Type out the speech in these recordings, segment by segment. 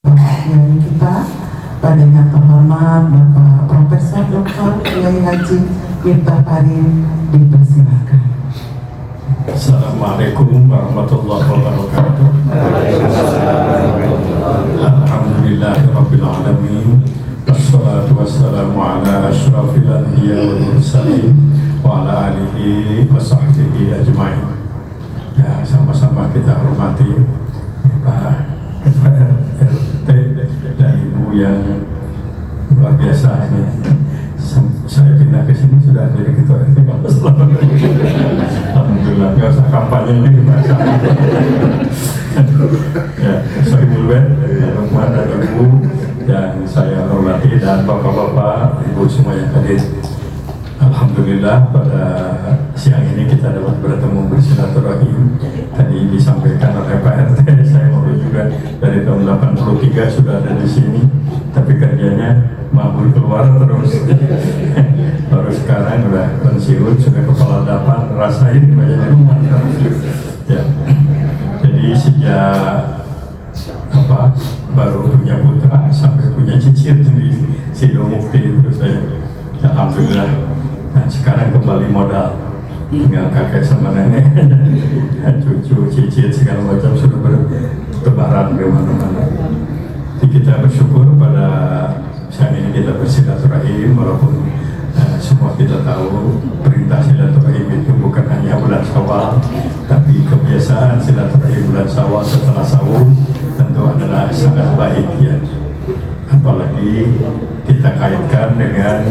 Yang kita pada yang terhormat Bapak Profesor Dr. Kiai Haji Miftah Farid dipersilakan. Assalamualaikum warahmatullahi wabarakatuh. Alhamdulillahirabbil alamin. Wassalatu wassalamu ala asyrafil anbiya wal mursalin wa ala alihi wa sahbihi ajmain. Ya, sama-sama kita hormati Pak RT dan Ibu yang luar biasa ini. Saya pindah ke sini sudah jadi ketua RT. Alhamdulillah, nggak usah kampanye ini dibaca. Ya, saya Mulben, teman dan Ibu yang saya hormati dan bapak-bapak, Ibu semua yang hadir. Alhamdulillah pada siang ini kita dapat bertemu bersilaturahim. Tadi disampaikan oleh Pak RT, saya mau juga dari tahun 83 sudah ada di sini, tapi kerjanya mabur keluar terus. Baru sekarang udah pensiun, sudah kepala dapan, rasain banyak di rumah. Ya. Jadi sejak baru punya putra sampai punya cicit di Sido Mukti itu saya. Alhamdulillah. Dan sekarang kembali modal, tinggal kakek sama nenek, cucu, cicit segala macam sudah bertebaran di mana-mana. Jadi kita bersyukur pada saat ini kita bersilaturahim, walaupun semua kita tahu perintah silaturahim itu bukan hanya bulan Syawal, tapi kebiasaan silaturahim bulan Syawal setelah sahur tentu adalah sangat baik ya. Apalagi kita kaitkan dengan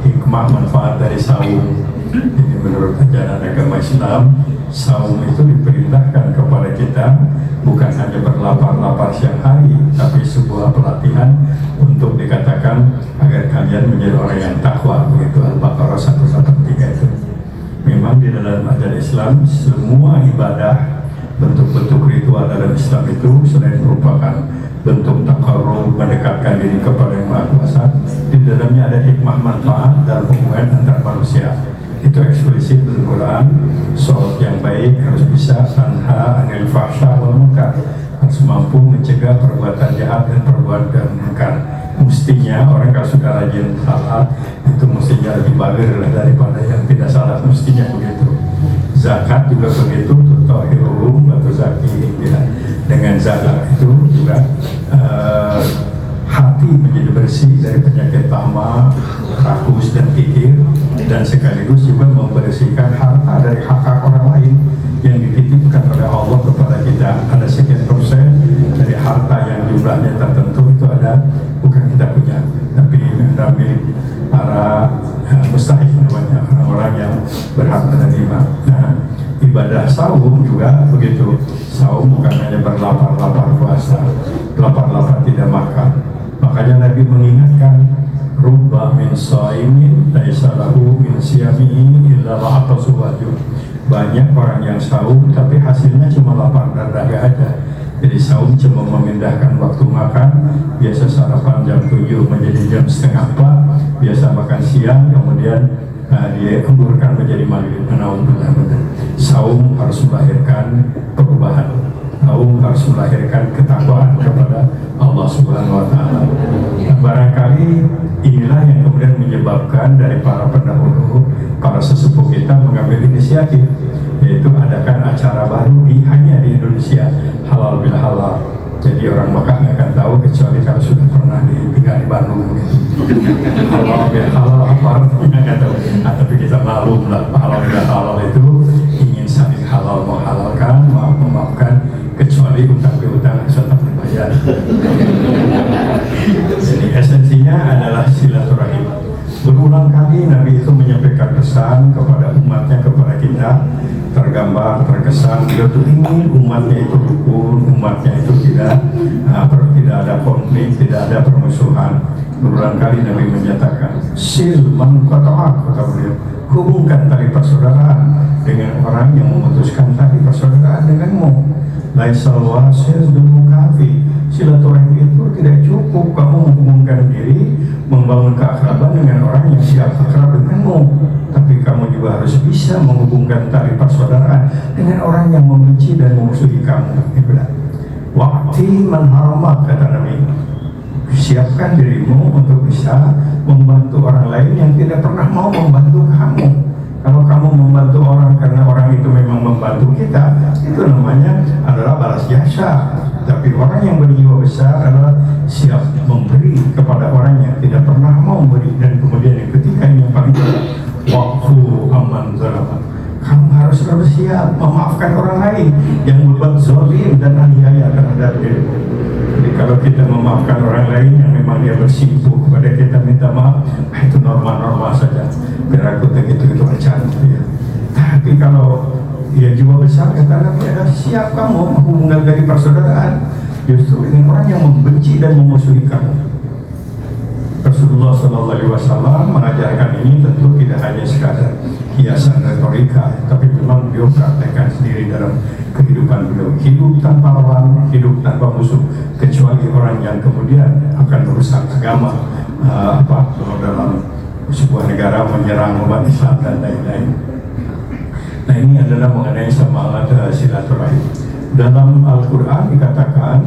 hikmah manfaat dari saum. Ini menurut ajaran agama Islam, saum itu diperintahkan kepada kita bukan hanya berlapar-lapar siang hari, tapi sebuah pelatihan untuk dikatakan agar kalian menjadi orang yang takwa. Begitu Al-Baqarah 183 itu. Memang di dalam ajaran Islam semua ibadah, bentuk-bentuk ritual dalam Islam itu selain merupakan bentuk takarrub, mendekatkan diri kepada Yang Maha Kuasa, di dalamnya ada hikmah manfaat dalam hubungan antar manusia. Itu eksplisit dalam Quran. Sholat yang baik harus bisa tanha anil fahsya wal munkar, harus mampu mencegah perbuatan jahat dan perbuatan munkar. Mestinya orang kalau sudah rajin salat itu mestinya lebih bagus daripada yang tidak salat, mestinya begitu. Zakat juga begitu, tutahhiruhum wa tuzakihim ya. Dengan zakat itu juga hati menjadi bersih dari penyakit tamak, rakus dan kikir, dan sekaligus juga membersihkan harta dari hak-hak orang lain yang dititipkan oleh Allah kepada kita. Ada sekian persen dari harta yang jumlahnya tertentu itu ada bukan kita punya, tapi ada milik para mustahik namanya, orang-orang yang berhak menerima. Nah, ibadah saum juga begitu. Saum bukan hanya berlapar-lapar puasa, lapar-lapar tidak makan. Makanya Nabi mengingatkan, rubba min shaimin laisa lahu min siyamihi illa la'atasu wajhu. Banyak orang yang saum tapi hasilnya cuma lapar dan dahaga aja. Jadi saum cuma memindahkan waktu makan, biasa sarapan jam 7 menjadi jam setengah 4, biasa makan siang kemudian dia emburkan menjadi maghrib. Saum harus melahirkan perubahan. Saum harus melahirkan ketakwaan kepada Allah Subhanahu wa Ta'ala. Barangkali inilah yang kemudian menyebabkan dari para pendahulu, para sesepuh kita mengambil inisiatif, yaitu adakan acara baru hanya di Indonesia, halal bil halal. Jadi orang Mekah nggak akan tahu kecuali kalau sudah pernah tinggal di Bandung. Halal bil halal apa artinya nggak tahu. Nah, tapi kita maklum lah, halal bil halal itu ingin saling halal menghalalkan, maaf memaafkan, kecuali utang piutang tetap dibayar. Jadi esensinya adalah silaturahim. Berulang kali Nabi itu menyampaikan pesan kepada umatnya, kepada kita, tergambar, terkesan beliau itu ingin umatnya itu rukun, umatnya itu tidak ada konflik, tidak ada permusuhan. Berulang kali Nabi menyatakan, sil man qata'ak, kata beliau, hubungkan tali persaudaraan dengan orang yang memutuskan tali persaudaraan denganmu. Laisal wasil bil kafi. Silaturahim itu tidak cukup kamu menghubungkan diri, membangun keakraban dengan orang yang siap akrab denganmu, tapi kamu juga harus bisa menghubungkan tali persaudaraan dengan orang yang membenci dan memusuhi kamu. Waqti man haramak, kata Nabi, siapkan dirimu untuk bisa membantu orang lain yang tidak pernah mau membantu kamu. Kalau kamu membantu orang karena orang itu memang membantu kita, itu namanya adalah balas jasa. Tapi orang yang berjiwa besar adalah siap memberi kepada orang yang tidak pernah mau memberi. Dan kemudian yang ketiga, ini yang paling penting, waktu aman zalaman. Kamu harus bersiap memaafkan orang lain yang berbuat zalim dan aniaya terhadap dirimu. Jadi kalau kita memaafkan orang lain yang memang dia bersimpuh kepada kita minta maaf, itu normal-normal saja. Biar aku begitu aja. Ya. Tapi kalau dia jiwa besar, kata Nabi, ada siap kamu hubungan dari persaudaraan justru dengan orang yang membenci dan memusuhi kamu. Rasulullah SAW mengajarkan ini tentu tidak hanya sekadar hiasan retorika, tapi memang beliau praktekkan sendiri dalam kehidupan beliau. Hidup tanpa lawan, hidup tanpa musuh, kecuali orang yang kemudian akan merusak agama, dalam sebuah negara menyerang umat Islam dan lain-lain. Nah, ini adalah mengenai semangat silaturahim. Dalam Al-Quran dikatakan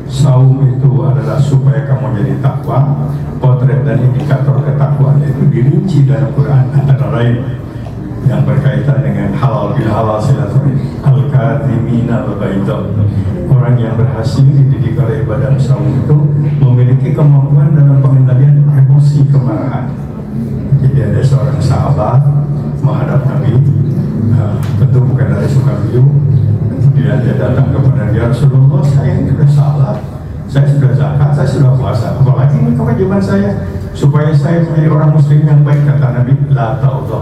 saum itu adalah supaya kamu jadi takwa. Potret dan indikator ketakwaan itu dirinci dalam Quran, antara lain yang berkaitan dengan halal bil halal silaturahim. Al-kadhimina al-ghaidha, orang yang berhasil dididik oleh ibadah saum itu memiliki kemampuan dalam pengendalian emosi kemarahan. Jadi ada seorang sahabat menghadap Nabi, tentu bukan dari suka beliau. Kemudian dia datang kepada Nabi, Rasulullah, saya ini sudah salat, saya sudah zakat, saya sudah puasa, apalagi ini kewajiban saya supaya saya menjadi orang muslim yang baik. Kata Nabi, la ta'udhu,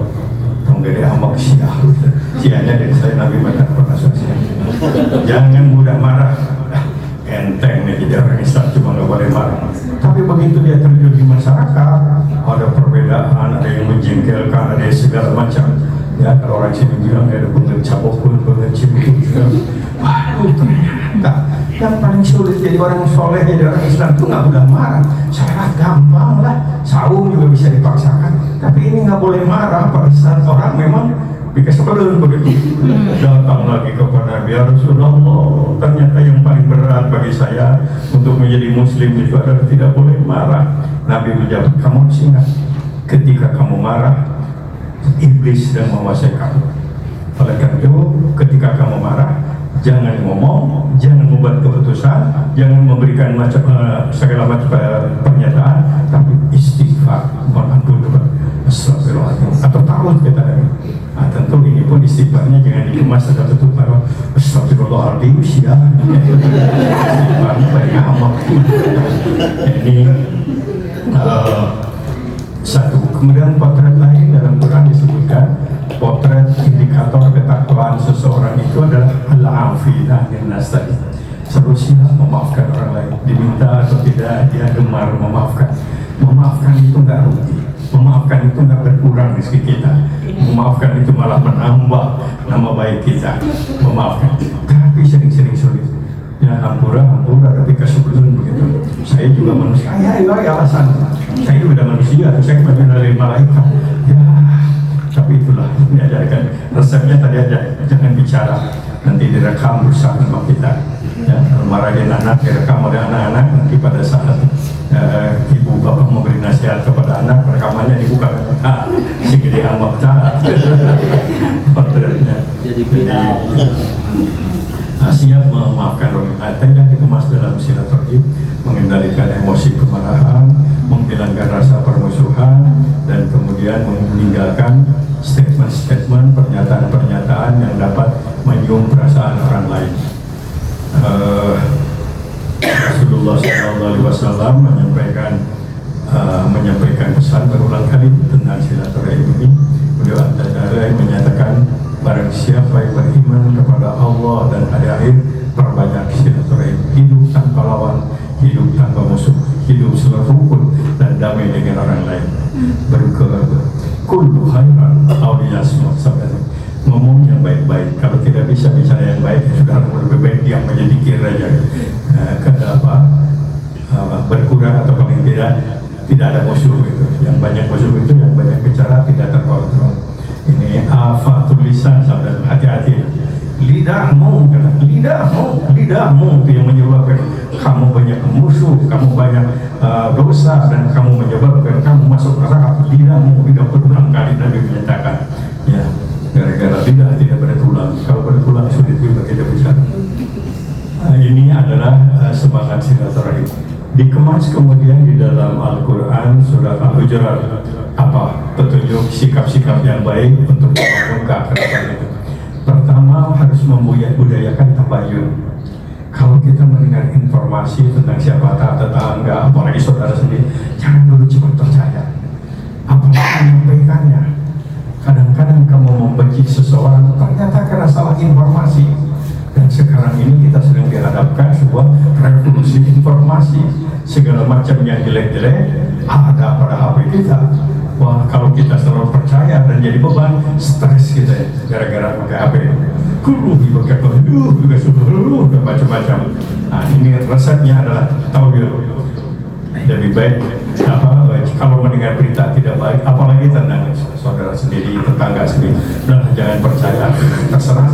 gede amak syiah. Syiahnya dari saya Nabi baca pernah sosial. Jangan mudah marah. Enteng nih jadi orang Islam, cuma nggak boleh marah. Tapi begitu dia terjun di masyarakat, ada perbedaan, ada yang menjengkelkan, ada yang segala macam. Ya, kalau orang sini bilang ada banget cabokun, banget cibukun, waduh, ternyata yang paling sulit jadi orang soleh, jadi orang Islam itu nggak mudah marah. Sholat gampang lah, saum juga bisa dipaksakan, tapi ini nggak boleh marah pada saat orang memang dikasih belum begitu. Datang lagi kepada Nabi, Rasulullah, ternyata yang paling berat bagi saya untuk menjadi muslim itu adalah tidak boleh marah. Nabi menjawab, kamu harus ingat, ketika kamu marah, iblis sedang menguasai kamu. Oleh karena itu, ketika kamu marah, jangan ngomong, jangan membuat keputusan, jangan memberikan segala macam pernyataan, tapi istighfar, mohon ampun, astagfirullahaladzim, atau takut kita. Nah, tentu ini pun istighfarnya jangan dikemas ada tutup bahwa astagfirullahaladzim, istighfarnya banyak amat. Ini satu. Kemudian potret lain dalam Quran disebutkan, potret indikator ketakwaan seseorang itu adalah al-afiyah min nas tadi. Seharusnya memaafkan orang lain, diminta atau tidak dia gemar memaafkan. Memaafkan itu nggak rugi, memaafkan itu nggak berkurang rezeki kita, memaafkan itu malah menambah nama baik kita. Memaafkan, tapi sering-sering sulit. Ya hampura tapi kesebelum begitu. Saya juga manusia, ya alasan saya juga manusia, saya bukan dari malaikat. Ya, tapi itulah diajarkan resepnya tadi aja, jangan bicara, nanti direkam rusak nama kita. Ya, marahin anak direkam oleh anak-anak, nanti pada saat ibu bapak memberi nasihat kepada anak, rekamannya dibuka, si gede amak tak. Jadi siap memaafkan orang lain yang dikemas dalam silaturahim, mengendalikan emosi kemarahan, menghilangkan rasa permusuhan, dan kemudian meninggalkan statement-statement, pernyataan-pernyataan yang dapat menyinggung perasaan orang lain. Rasulullah SAW menyampaikan pesan berulang kali tentang silaturahim ini. Beliau antara menyatakan, barang siapa yang beriman kepada Allah dan hari akhir, perbanyak silaturahim, hidup tanpa lawan, hidup tanpa musuh, hidup selalu rukun dan damai dengan orang lain. Kullu khairan awliyasmu, ngomong yang baik-baik. Kalau tidak bisa bicara yang baik, sudah lebih baik diam aja, dikir aja. Berkurang atau paling tidak ada musuh itu. Yang banyak musuh itu yang banyak bicara tidak terkontrol. Ini afatul lisan, saudara, hati-hati. lidahmu itu yang menyebabkan kamu banyak musuh, kamu banyak dosa, dan kamu menyebabkan kamu masuk neraka. Lidahmu tidak berulang kali Nabi menyatakan, ya, gara-gara lidah tidak bertulang. Kalau bertulang sulit juga kita bicara. Ini adalah semangat silaturahim. Dikemas kemudian di dalam Al-Quran surah Al-Hujurat, apa petunjuk sikap-sikap yang baik untuk membangun keakraban itu. Pertama, harus membudayakan tabayun. Kalau kita mendengar informasi tentang siapa tetangga, apalagi saudara sendiri, jangan dulu cepat percaya apalagi menyampaikannya. Kadang-kadang kamu membenci seseorang ternyata karena salah informasi. Dan sekarang ini kita sedang dihadapkan sebuah revolusi informasi. Segala macam yang jelek-jelek ada pada HP kita. Wah, kalau kita selalu percaya dan jadi beban, stres kita gara-gara pakai HP. Pakai juga sudah macam-macam. Nah, ini resepnya adalah tauhid. Lebih baik kalau mendengar berita tidak baik, apalagi tentang saudara sendiri, tetangga sendiri, jangan percaya, terserah.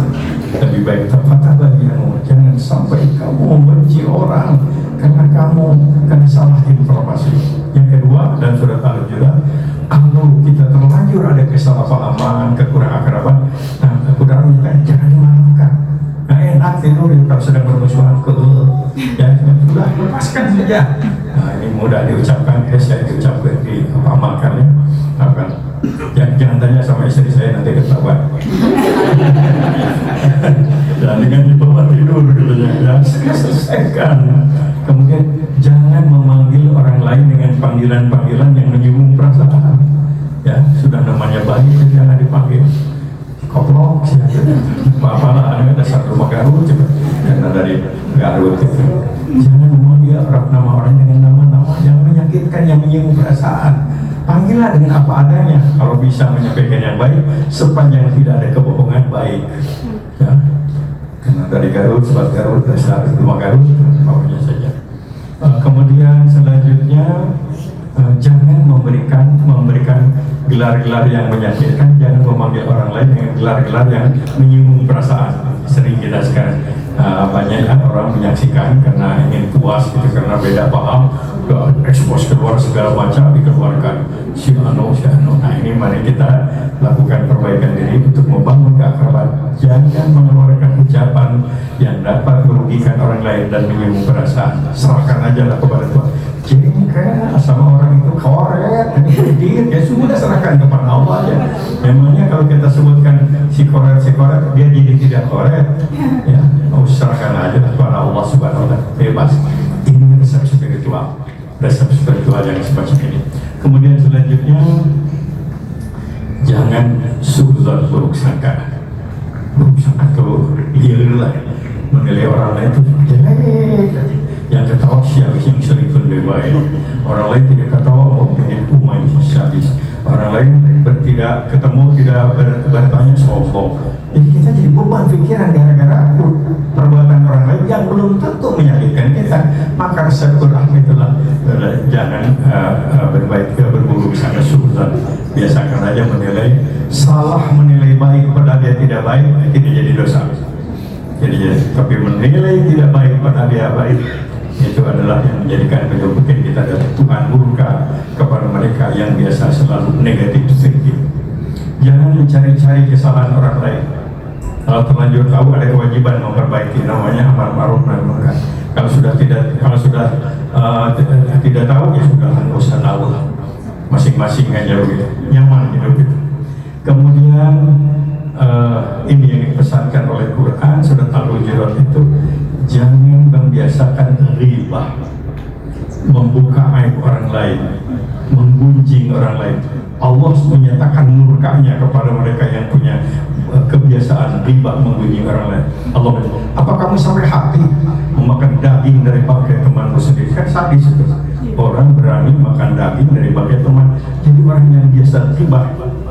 Lebih baik terpatah bagimu, jangan sampai kamu membenci orang karena salah informasi. Yang kedua, dan surat Al-Hujurat, kalau kita terlanjur ada kesalahpahaman, kekurangan akraban, jangan dimaafkan. Nah, enak tidur kalau sedang bermusuhan, ya sudah lepaskan saja. Nah, ini mudah diucapkan, saya diucapkan di amalkan ya. Jangan tanya sama istri saya, nanti ketahuan. Dan dengan dibawa tidur gitu ya, selesaikan. Kemudian jangan memanggil orang lain dengan panggilan-panggilan yang menyinggung perasaan. Ya, sudah namanya bayi, jangan dipanggil koplok, apalah ada satu rumah Garut, karena dari Garut itu. Jangan memanggil nama orang dengan nama-nama yang menyakitkan, yang menyinggung perasaan. Panggillah dengan apa adanya. Kalau bisa menyampaikan yang baik, sepanjang tidak ada kebohongan, baik. Ya. Karena dari Garut, sebab Garut, dasar rumah Garut, pokoknya saja. Kemudian selanjutnya, jangan memberikan gelar-gelar yang menyakitkan. Jangan memanggil orang lain dengan gelar-gelar yang menyinggung perasaan. Sering kita sekarang banyak orang menyaksikan karena ingin puas gitu, karena beda paham, ekspos keluar segala macam dikeluarkan si ano. Nah, ini mari kita lakukan perbaikan diri untuk membangun keakraban. Jangan mengeluarkan ucapan yang dapat merugikan orang lain dan menyinggung perasaan. Serahkan aja lah kepada Tuhan. Jengkel sama orang itu koret, ya sudah serahkan kepada Allah aja. Memangnya kalau kita sebutkan si koret, dia jadi tidak koret, ya serahkan aja kepada Allah Subhanahu wa Ta'ala, bebas. Ini resep spiritual yang semacam ini. Kemudian selanjutnya, jangan suudzon, buruk sangka kalau liar lah, menilai orang lain itu jelek. Yang ketawa siapa yang sering berbeda, orang lain tidak ketawa dengan umai syabis, orang lain tidak ketemu, tidak bertanya sombong. Jadi kita jadi beban pikiran gara-gara perbuatan orang lain yang belum tentu menyakitkan kita. Maka resepurahmi itulah, jangan berburuk sangka suudzon. Biasakan aja menilai, salah menilai baik padahal dia tidak baik, tidak jadi dosa. Tapi menilai tidak baik padahal dia baik, itu adalah yang menjadikan penyebabkan kita dari Tuhan murka kepada mereka yang biasa selalu negatif thinking. Jangan mencari-cari kesalahan orang lain. Kalau terlanjur tahu ada kewajiban memperbaiki, namanya amar ma'ruf nahi munkar. Kalau sudah tidak tahu, ya sudah nggak usah tahu, masing-masing aja begitu, nyaman hidup itu. Kemudian ini yang dipesankan oleh Quran surat Al-Hujurat itu, jangan membiasakan riba, membuka aib orang lain, menggunjing orang lain. Allah menyatakan murkanya kepada mereka yang punya kebiasaan riba, menggunjing orang lain. Allah, apa kamu sampai hati memakan daging dari bangkai temanmu sendiri? Kan sadis itu. Orang berani makan daging dari bangkai teman. Jadi orang yang biasa riba,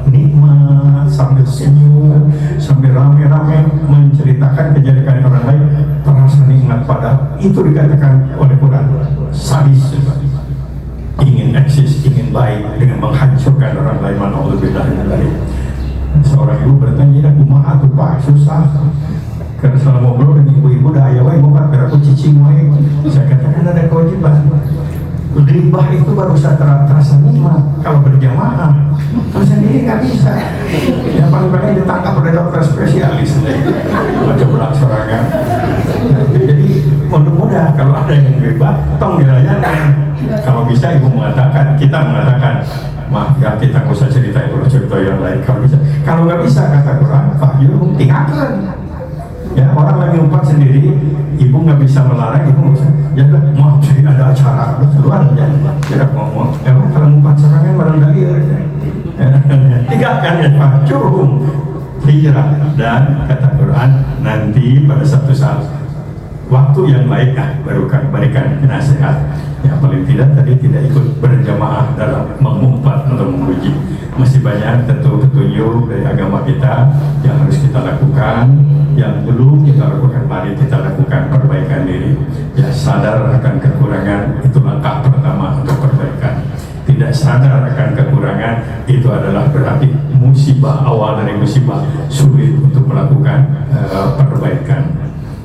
nikmat sambil senyum, sambil rame-rame menceritakan kejelekan orang lain, terasa nikmat pada itu. Dikatakan oleh Quran sadis, ingin eksis, ingin baik dengan menghancurkan orang lain. Ma'alhamdulillah. Seorang ibu bertanya, kumaha tuh Pak, susah. Karena selama ngobrol dengan ibu-ibu dah ayah wae bukan karena aku cicing wae. Saya katakan ada kewajiban. Ghibah itu baru terasa nikmat kalau berjamaah. Kalau sendiri nggak bisa. Yang paling-paling ditangkap oleh dokter spesialis. Macam belang serangan. Jadi mudah-mudahan kalau ada yang ghibah, tong dilayakan. Kalau bisa ibu mengatakan, kita mengatakan, maaf ya kita nggak usah cerita yang lain. Kalau bisa, kalau nggak bisa kata Quran, fahyuhum tinggalkan. Ya orang lagi umpat sendiri, ibu nggak bisa melarang, ibu nggak usah. Ya udah, maaf jadi ada acara, keluar aja. Tidak ngomong. Kalau umpat serangan barang dalil. Tinggalkan ya fahyuhum hijrah, dan kata Quran nanti pada satu saat waktu yang baik baru berikan nasihat. Yang paling tidak tadi tidak ikut berjamaah dalam mengumpat atau memuji. Masih banyak tentu petunjuk dari agama kita yang harus kita lakukan, yang belum kita lakukan, mari kita lakukan perbaikan diri. Ya sadar akan kekurangan itu langkah pertama untuk perbaikan. Tidak sadar akan kekurangan itu adalah berarti musibah, awal dari musibah, sulit untuk melakukan perbaikan.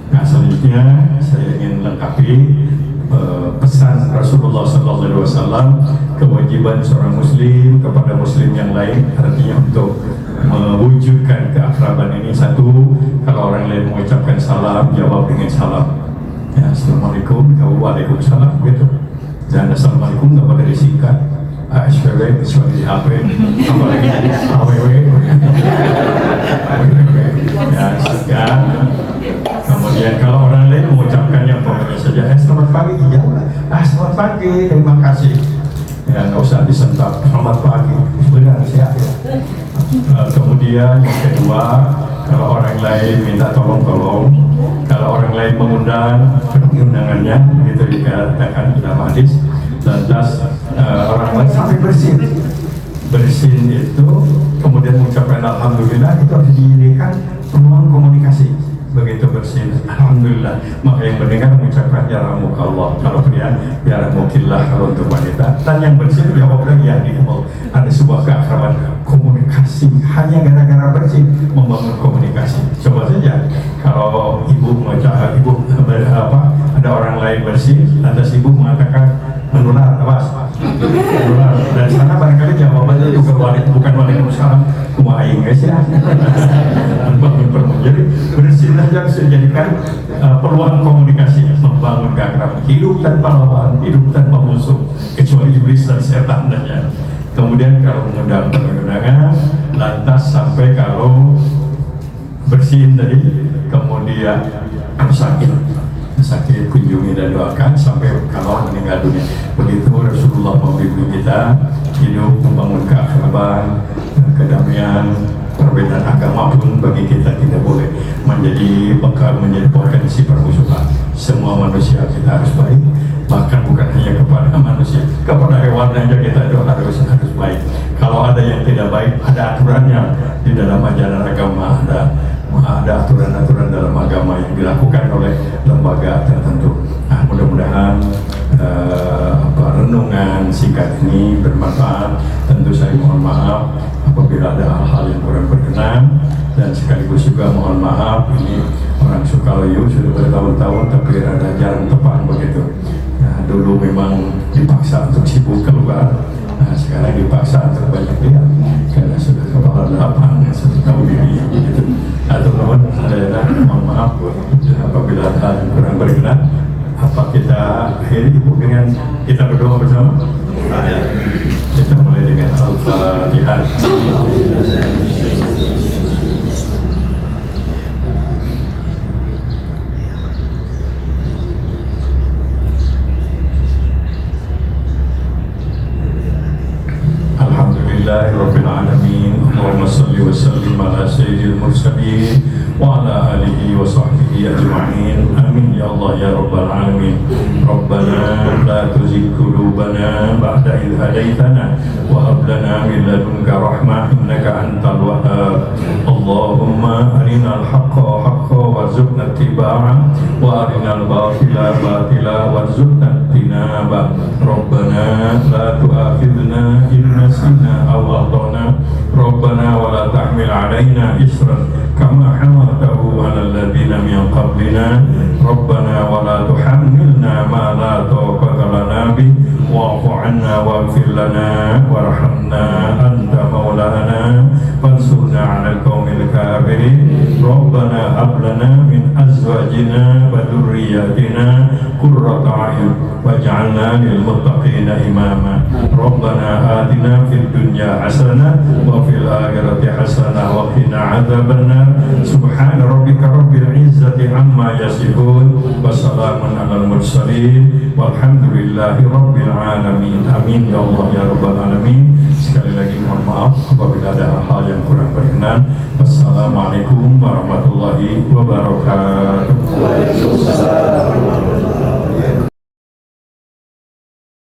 Nah selanjutnya saya ingin lengkapi pesan Rasulullah SAW, kewajiban seorang muslim kepada muslim yang lain, artinya untuk mewujudkan keakraban ini. Satu, kalau orang lain mengucapkan salam, jawab dengan salam. Ya, assalamualaikum, waalaikumsalam gitu. Dan assalamualaikum nggak boleh disingkat. SPW kecuali HP, apalagi AWW. Ya, kemudian kalau orang lain mengucapkannya pokoknya saja, selamat pagi, ya selamat pagi, terima kasih. Ya nggak usah disentap, selamat pagi, benar siap ya. Kemudian yang kedua, kalau orang lain minta tolong, kalau orang lain mengundang, penuhi undangannya, itu dikatakan dalam hadis. Lantas orang lain sampai bersin itu, kemudian mengucapkan alhamdulillah, itu harus dijadikan peluang komunikasi. Begitu bersin, alhamdulillah, maka yang mendengar mengucapkan ya rahmukallah, kalau pria ya rahmukillah kalau untuk wanita, dan yang bersin jawab lagi ya dihimbau. Ada sebuah keakraban komunikasi hanya gara-gara bersin, membangun komunikasi. Coba saja kalau ibu ada orang lain bersin, lantas ibu mengatakan menular, awas menular, dan sana barangkali jawabannya juga bukan waalaikumsalam, kumaing guys ya. Jadi bersin saja bisa dijadikan peluang komunikasi, membangun keakraban. Hidup tanpa lawan, hidup tanpa musuh, kecuali iblis dan setan saja. Kemudian kalau mengundang undangan, lantas sampai kalau bersin tadi, kemudian sakit kunjungi dan doakan sampai kalau meninggal dunia. Begitu Rasulullah membimbing kita hidup membangun keakraban, kedamaian. Perbedaan agama pun bagi kita tidak boleh menjadi bekal, menjadi potensi permusuhan. Semua manusia kita harus baik, bahkan bukan hanya kepada manusia, kepada hewan saja kita harus baik. Kalau ada yang tidak baik, ada aturannya di dalam ajaran agama, ada aturan-aturan dalam agama yang dilakukan oleh lembaga tertentu. Nah, mudah-mudahan renungan singkat ini bermanfaat. Tentu saya mohon maaf apabila ada hal-hal yang kurang berkenan, dan sekaligus juga mohon maaf ini orang Sukaluyu sudah bertahun-tahun tapi ada jarang tepat begitu. Nah, dulu memang dipaksa untuk sibuk keluar, nah sekarang dipaksa untuk banyak lihat karena sudah kepala 8 sudah tahu diri gitu. Atau mohon maaf apabila ada hal yang kurang berkenan. Apa kita akhiri Ibu dengan kita berdoa bersama? Kita mulai dengan Al-Fatihah. Alhamdulillahirabbil alamin. Allahumma shalli wa sallim ala sayyidil mursalin wa ala alihi wa sahbihi ajma'in. Amin ya Allah ya rabbal alamin. Rabbana la tuzigh qulubana ba'da idh hadaitana wa hab lana min ladunka rahmah innaka antal wahhab. Allahumma arinal haqqa haqqan warzuqna ittiba'ah wa arinal batila batila warzuqna ijtinabah. Rabbana la tu'akhidhna in nasina aw akhtana. Rabbana wa la tahmil 'alaina isran kama hamaltahu 'alal ladzina min qablina Rabbana wa la tuhammilna ma la taqata lana bih wa'fu 'anna waghfir lana warhamna anta maulana fansurna 'alal qaumil kafirin Rabbana hab lana min azwajina wa dhurriyyatina qurrata a'yun waj'alna lil muttaqina imama Rabbana atina fid dunya hasanah wa fil akhirati hasanah wa qina adzabannar subhana rabbika rabbil izzati amma yasifun wa salamun alal mursalin walhamdulillahi rabbil alamin amin ya Allah ya rabbal alamin. Sekali lagi mohon maaf apabila ada hal yang kurang berkenan. Wassalamualaikum warahmatullahi wabarakatuh. Waalaikumsalam.